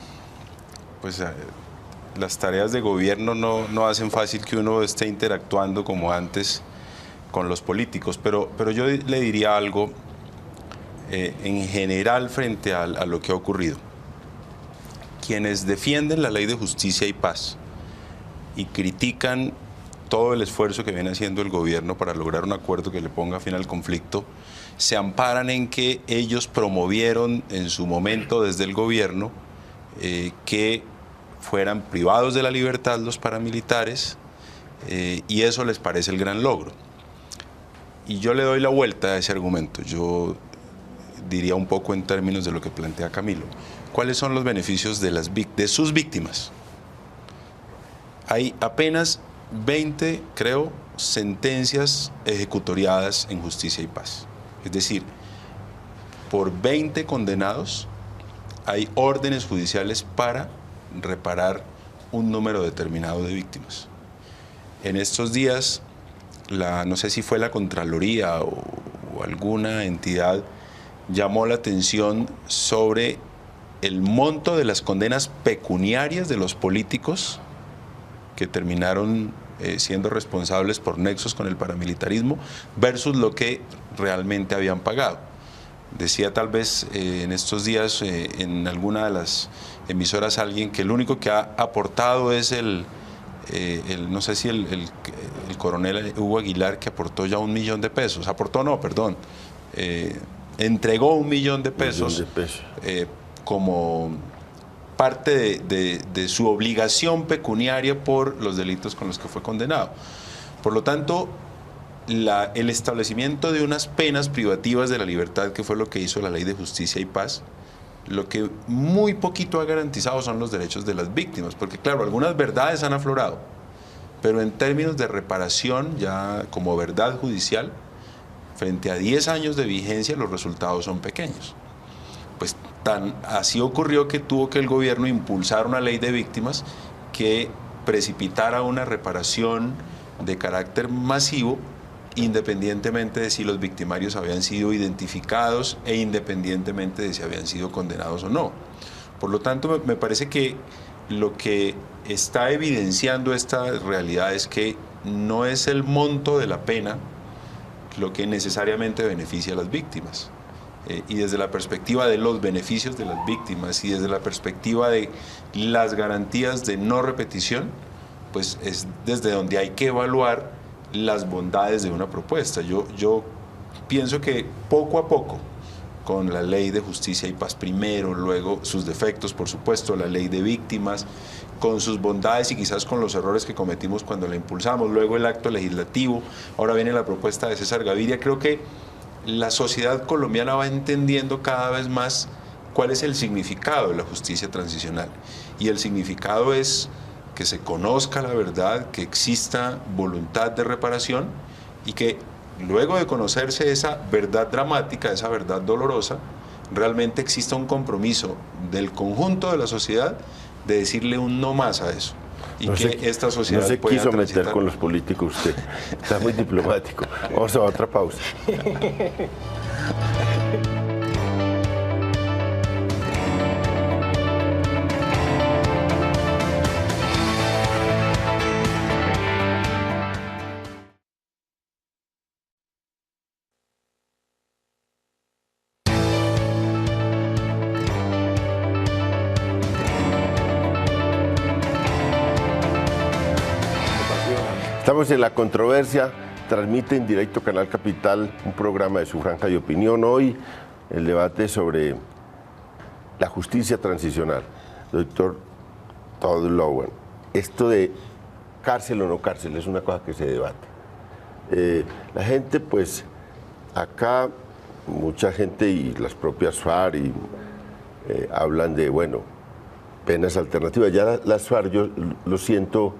las tareas de gobierno no hacen fácil que uno esté interactuando como antes con los políticos, pero yo le diría algo en general frente a lo que ha ocurrido. Quienes defienden la ley de justicia y paz y critican todo el esfuerzo que viene haciendo el gobierno para lograr un acuerdo que le ponga fin al conflicto, se amparan en que ellos promovieron en su momento desde el gobierno que fueran privados de la libertad los paramilitares y eso les parece el gran logro. Y yo le doy la vuelta a ese argumento. Yo diría un poco en términos de lo que plantea Camilo. ¿Cuáles son los beneficios de sus víctimas? Hay apenas 20, creo, sentencias ejecutoriadas en Justicia y Paz. Es decir, por 20 condenados hay órdenes judiciales para reparar un número determinado de víctimas. En estos días, no sé si fue la Contraloría o alguna entidad llamó la atención sobre el monto de las condenas pecuniarias de los políticos que terminaron siendo responsables por nexos con el paramilitarismo versus lo que realmente habían pagado. Decía tal vez en estos días en alguna de las emisoras alguien que el único que ha aportado es no sé si el coronel Hugo Aguilar, que aportó ya $1 millón. Entregó $1 millón como parte de su obligación pecuniaria por los delitos con los que fue condenado. Por lo tanto, el establecimiento de unas penas privativas de la libertad, que fue lo que hizo la Ley de Justicia y Paz, lo que muy poquito ha garantizado son los derechos de las víctimas, porque claro, algunas verdades han aflorado, pero en términos de reparación, ya como verdad judicial, frente a 10 años de vigencia, los resultados son pequeños. Pues así ocurrió que tuvo que el gobierno impulsar una ley de víctimas que precipitara una reparación de carácter masivo, independientemente de si los victimarios habían sido identificados e independientemente de si habían sido condenados o no. Por lo tanto, me parece que lo que está evidenciando esta realidad es que no es el monto de la pena lo que necesariamente beneficia a las víctimas. Y desde la perspectiva de los beneficios de las víctimas y desde la perspectiva de las garantías de no repetición, pues es desde donde hay que evaluar las bondades de una propuesta. Yo pienso que poco a poco, con la Ley de Justicia y Paz primero, luego sus defectos, por supuesto, la Ley de Víctimas, con sus bondades y quizás con los errores que cometimos cuando la impulsamos, luego el acto legislativo, ahora viene la propuesta de César Gaviria. Creo que la sociedad colombiana va entendiendo cada vez más cuál es el significado de la justicia transicional. Y el significado es que se conozca la verdad, que exista voluntad de reparación y que luego de conocerse esa verdad dramática, esa verdad dolorosa, realmente exista un compromiso del conjunto de la sociedad de decirle un no más a eso. y que esta sociedad no se pueda quiso transitar. meter con los políticos usted. Está muy diplomático. Vamos a otra pausa. Estamos en La Controversia, transmite en directo Canal Capital un programa de Su Franja de Opinión. Hoy el debate sobre la justicia transicional. Doctor Todd Loewen, esto de cárcel o no cárcel es una cosa que se debate. La gente, pues, acá, mucha gente y las propias FARC hablan de, bueno, penas alternativas. Ya las FARC, yo lo siento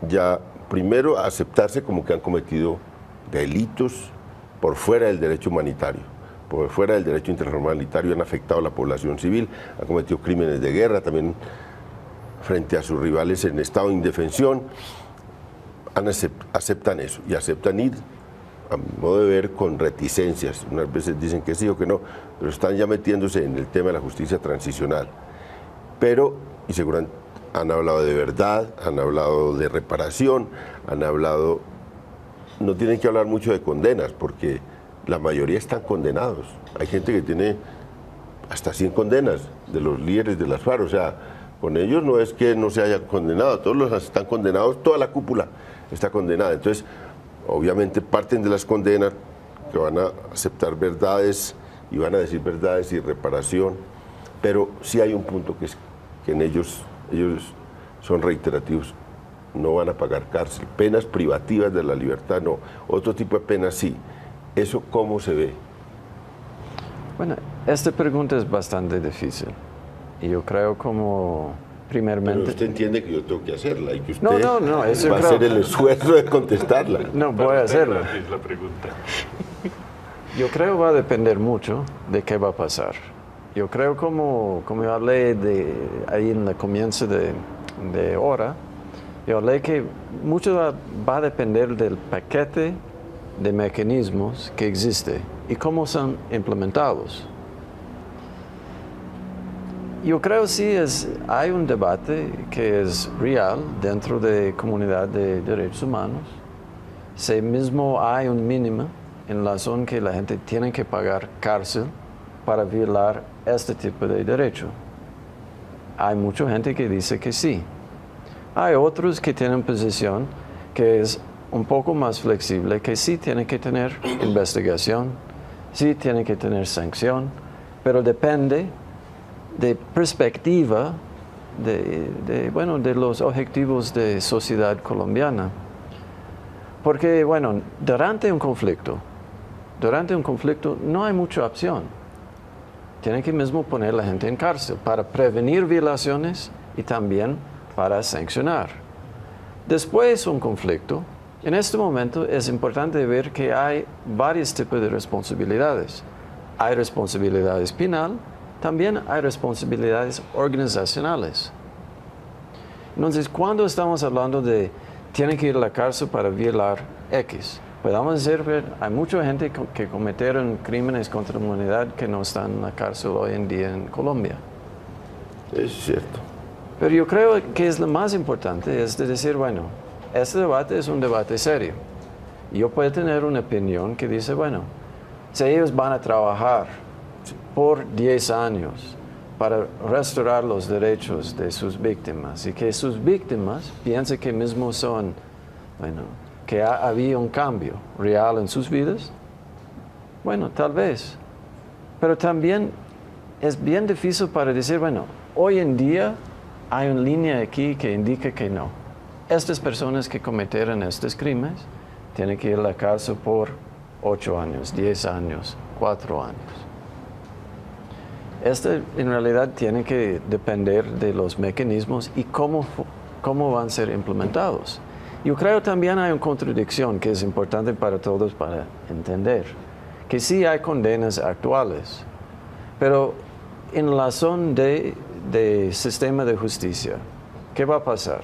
ya, primero, aceptarse como que han cometido delitos por fuera del derecho humanitario, por fuera del derecho internacional humanitario, han afectado a la población civil, han cometido crímenes de guerra, también frente a sus rivales en estado de indefensión, aceptan eso y aceptan ir, a mi modo de ver, con reticencias. Unas veces dicen que sí o que no, pero están ya metiéndose en el tema de la justicia transicional. Pero, y seguramente, han hablado de verdad, han hablado de reparación, han hablado... No tienen que hablar mucho de condenas, porque la mayoría están condenados. Hay gente que tiene hasta 100 condenas de los líderes de las FARC. O sea, con ellos no es que no se hayan condenado, todos los están condenados, toda la cúpula está condenada. Entonces, obviamente parten de las condenas, que van a aceptar verdades y van a decir verdades y reparación, pero sí hay un punto que es que en ellos son reiterativos, no van a pagar cárcel, penas privativas de la libertad no, otro tipo de penas sí. ¿Eso cómo se ve? Bueno, esta pregunta es bastante difícil y yo creo como primeramente... Pero usted entiende que yo tengo que hacerla y que usted no, eso va a hacer el esfuerzo de contestarla. No, voy a hacerlo. Es la pregunta. Yo creo va a depender mucho de qué va a pasar. Yo creo como yo hablé ahí en el comienzo de hora, yo hablé que mucho va a depender del paquete de mecanismos que existe y cómo son implementados. Yo creo sí hay un debate que es real dentro de la comunidad de derechos humanos. Sí mismo hay un mínimo en la razón que la gente tiene que pagar cárcel para violar este tipo de derecho. Hay mucha gente que dice que sí. Hay otros que tienen posición que es un poco más flexible, que sí tiene que tener investigación, sí tiene que tener sanción, pero depende de perspectiva de los objetivos de sociedad colombiana. Porque, bueno, durante un conflicto no hay mucha opción. Tienen que mismo poner a la gente en cárcel para prevenir violaciones y también para sancionar. Después de un conflicto, en este momento es importante ver que hay varios tipos de responsabilidades. Hay responsabilidades penal, también hay responsabilidades organizacionales. Entonces, cuando estamos hablando de tienen que ir a la cárcel para violar X, podemos decir, hay mucha gente que cometieron crímenes contra la humanidad que no están en la cárcel hoy en día en Colombia. Es cierto. Pero yo creo que es lo más importante, es de decir, bueno, este debate es un debate serio. Yo puedo tener una opinión que dice, bueno, si ellos van a trabajar por 10 años para restaurar los derechos de sus víctimas y que sus víctimas piensen que mismo son, bueno, que ha habido un cambio real en sus vidas, bueno, tal vez. Pero también es bien difícil para decir, bueno, hoy en día hay una línea aquí que indica que no. Estas personas que cometieron estos crímenes tienen que ir a la cárcel por 8 años, 10 años, 4 años. Esto en realidad tiene que depender de los mecanismos y cómo van a ser implementados. Yo creo también hay una contradicción que es importante para todos para entender, que sí hay condenas actuales, pero en la razón de sistema de justicia, ¿qué va a pasar?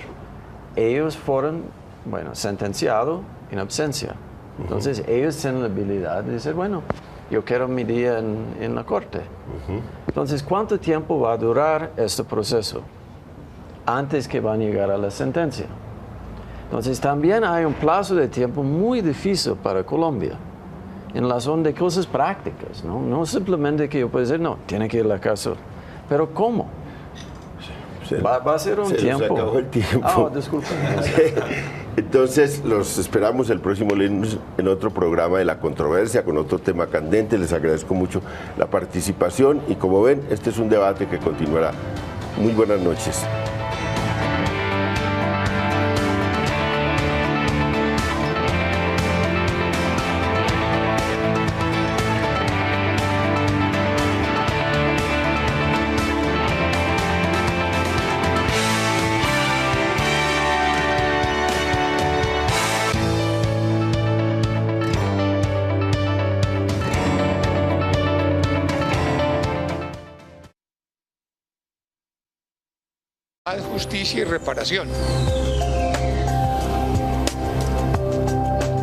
ellos fueron, bueno, sentenciados en absencia. Entonces, ellos tienen la habilidad de decir, bueno, yo quiero mi día en la corte. Entonces, ¿cuánto tiempo va a durar este proceso antes que van a llegar a la sentencia? Entonces, también hay un plazo de tiempo muy difícil para Colombia, en la zona de cosas prácticas, ¿no? No simplemente que yo pueda decir, no, tiene que ir a la cárcel. Pero ¿cómo? Va a ser un tiempo. Se acabó el tiempo. Disculpen. Entonces, los esperamos el próximo lunes en otro programa de La Controversia, con otro tema candente. Les agradezco mucho la participación y como ven, este es un debate que continuará. Muy buenas noches. Justicia y reparación.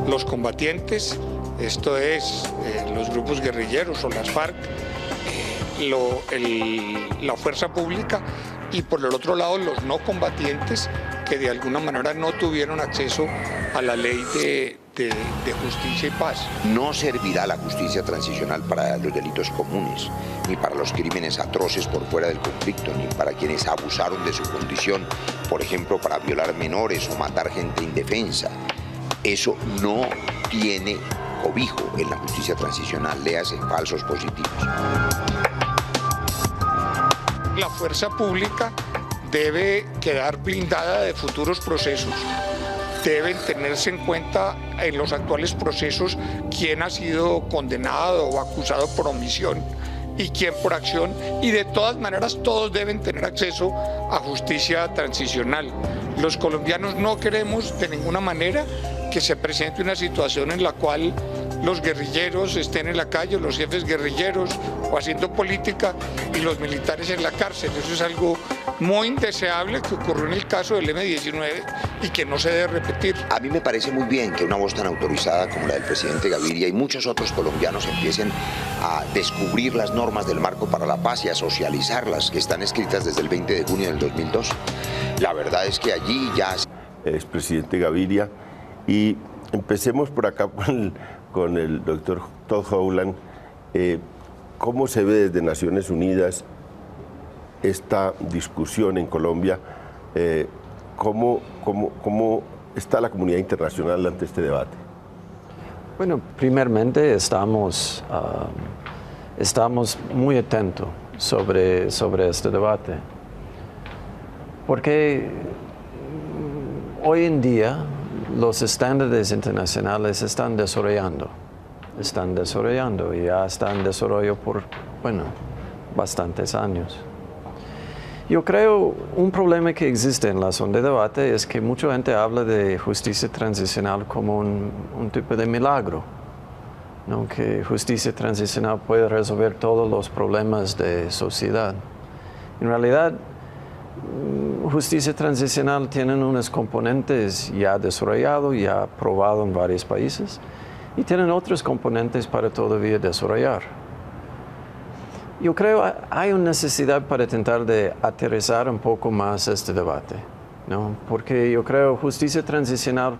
Los combatientes, esto es los grupos guerrilleros o las FARC, la fuerza pública, y por el otro lado los no combatientes que de alguna manera no tuvieron acceso a la ley de justicia y paz. No servirá la justicia transicional para los delitos comunes, ni para los crímenes atroces por fuera del conflicto, ni para quienes abusaron de su condición, por ejemplo, para violar menores o matar gente indefensa. Eso no tiene cobijo en la justicia transicional, léase falsos positivos. La fuerza pública debe quedar blindada de futuros procesos. Deben tenerse en cuenta en los actuales procesos quién ha sido condenado o acusado por omisión y quién por acción, y de todas maneras todos deben tener acceso a justicia transicional. Los colombianos no queremos de ninguna manera que se presente una situación en la cual los guerrilleros estén en la calle, los jefes guerrilleros o haciendo política y los militares en la cárcel. Eso es algo muy indeseable que ocurrió en el caso del M-19 y que no se debe repetir. A mí me parece muy bien que una voz tan autorizada como la del presidente Gaviria y muchos otros colombianos empiecen a descubrir las normas del marco para la paz y a socializarlas, que están escritas desde el 20 de junio del 2002. La verdad es que allí ya... Expresidente Gaviria, y empecemos por acá con el doctor Todd Howland. ¿Cómo se ve desde Naciones Unidas esta discusión en Colombia? ¿Cómo está la comunidad internacional ante este debate? Bueno, primeramente estamos muy atentos sobre este debate, porque hoy en día los estándares internacionales están desarrollando y ya están en desarrollo por, bueno, bastantes años. Yo creo un problema que existe en la zona de debate es que mucha gente habla de justicia transicional como un tipo de milagro, ¿no? Que justicia transicional puede resolver todos los problemas de sociedad. En realidad, justicia transicional tiene unos componentes ya desarrollados, ya aprobados en varios países, y tienen otros componentes para todavía desarrollar. Yo creo que hay una necesidad para intentar de aterrizar un poco más este debate, ¿no? Porque yo creo que justicia transicional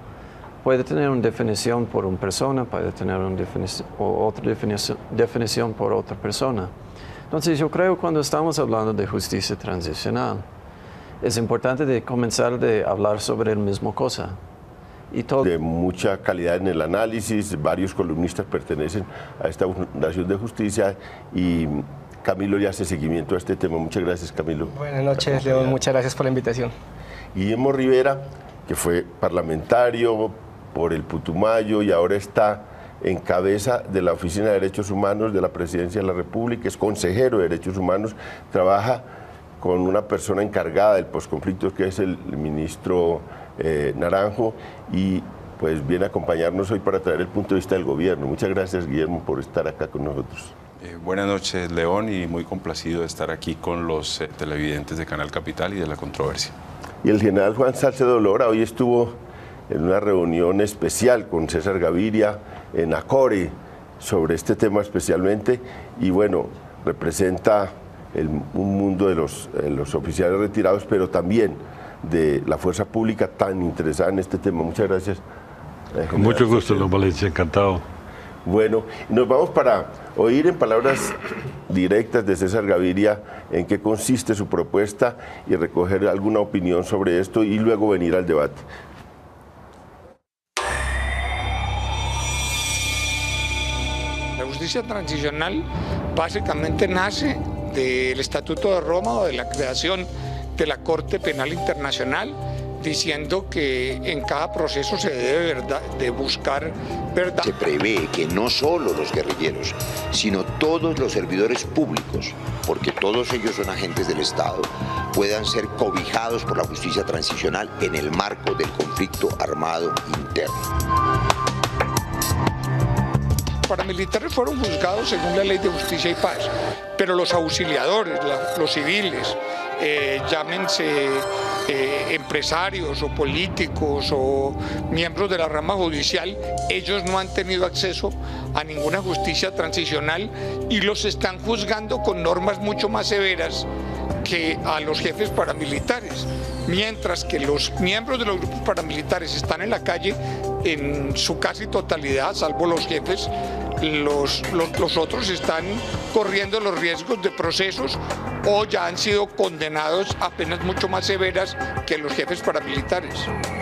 puede tener una definición por una persona, puede tener otra definición por otra persona. Entonces yo creo que cuando estamos hablando de justicia transicional, es importante de comenzar de hablar sobre la misma cosa. Y todo. De mucha calidad en el análisis, varios columnistas pertenecen a esta Fundación de Justicia y Camilo ya hace seguimiento a este tema. Muchas gracias, Camilo. Buenas noches, León. Muchas gracias por la invitación. Guillermo Rivera, que fue parlamentario por el Putumayo y ahora está en cabeza de la Oficina de Derechos Humanos de la Presidencia de la República, es consejero de Derechos Humanos, trabaja con una persona encargada del posconflicto que es el ministro Naranjo, y pues viene a acompañarnos hoy para traer el punto de vista del gobierno. Muchas gracias, Guillermo, por estar acá con nosotros. Buenas noches, León, y muy complacido de estar aquí con los televidentes de Canal Capital y de La Controversia. Y el general Juan Salcedo Lora hoy estuvo en una reunión especial con César Gaviria en Acore sobre este tema especialmente, y bueno, representa un mundo de los oficiales retirados, pero también de la fuerza pública tan interesada en este tema. Muchas gracias. Con mucho gusto, don Valencia, encantado. Bueno, nos vamos para oír en palabras directas de César Gaviria en qué consiste su propuesta y recoger alguna opinión sobre esto y luego venir al debate. La justicia transicional básicamente nace del Estatuto de Roma o de la creación de la Corte Penal Internacional, diciendo que en cada proceso se debe de buscar verdad. Se prevé que no solo los guerrilleros, sino todos los servidores públicos, porque todos ellos son agentes del Estado, puedan ser cobijados por la justicia transicional en el marco del conflicto armado interno. Paramilitares fueron juzgados según la Ley de Justicia y Paz, pero los auxiliadores, los civiles, llámense empresarios o políticos o miembros de la rama judicial, ellos no han tenido acceso a ninguna justicia transicional y los están juzgando con normas mucho más severas que a los jefes paramilitares, mientras que los miembros de los grupos paramilitares están en la calle en su casi totalidad, salvo los jefes. Los otros están corriendo los riesgos de procesos o ya han sido condenados a penas mucho más severas que los jefes paramilitares.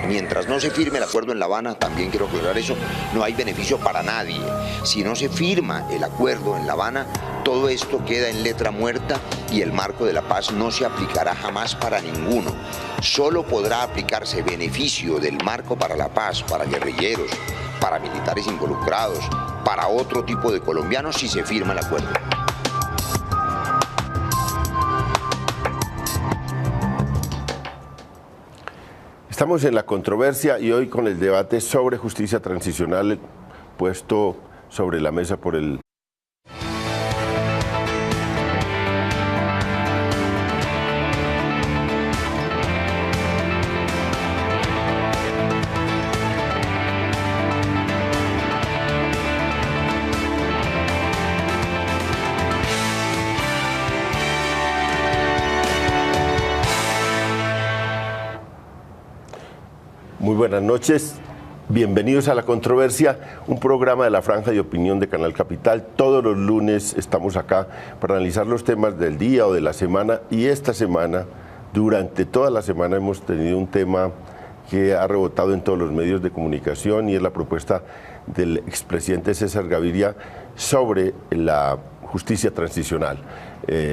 Mientras no se firme el acuerdo en La Habana, también quiero aclarar eso, no hay beneficio para nadie. Si no se firma el acuerdo en La Habana, todo esto queda en letra muerta y el marco de la paz no se aplicará jamás para ninguno. Solo podrá aplicarse beneficio del marco para la paz, para guerrilleros, para militares involucrados, para otro tipo de colombianos si se firma el acuerdo. Estamos en la controversia y hoy con el debate sobre justicia transicional puesto sobre la mesa por el Muy buenas noches, bienvenidos a La Controversia, un programa de la Franja de Opinión de Canal Capital. Todos los lunes estamos acá para analizar los temas del día o de la semana, y esta semana, durante toda la semana, hemos tenido un tema que ha rebotado en todos los medios de comunicación y es la propuesta del expresidente César Gaviria sobre la justicia transicional.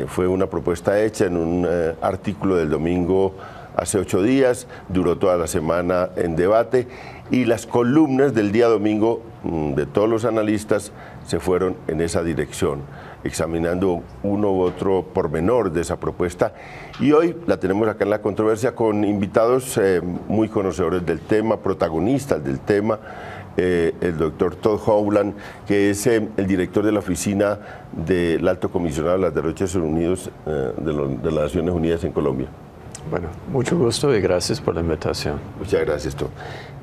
Fue una propuesta hecha en un artículo del domingo hace 8 días, duró toda la semana en debate y las columnas del día domingo de todos los analistas se fueron en esa dirección, examinando uno u otro pormenor de esa propuesta, y hoy la tenemos acá en La Controversia con invitados muy conocedores del tema, protagonistas del tema. El doctor Todd Howland, que es el director de la oficina del Alto Comisionado de los Derechos Unidos de las Naciones Unidas en Colombia. Bueno, mucho gusto y gracias por la invitación. Muchas gracias, Todd.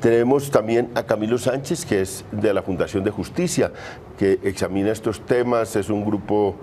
Tenemos también a Camilo Sánchez, que es de la Fundación de Justicia, que examina estos temas. Es un grupo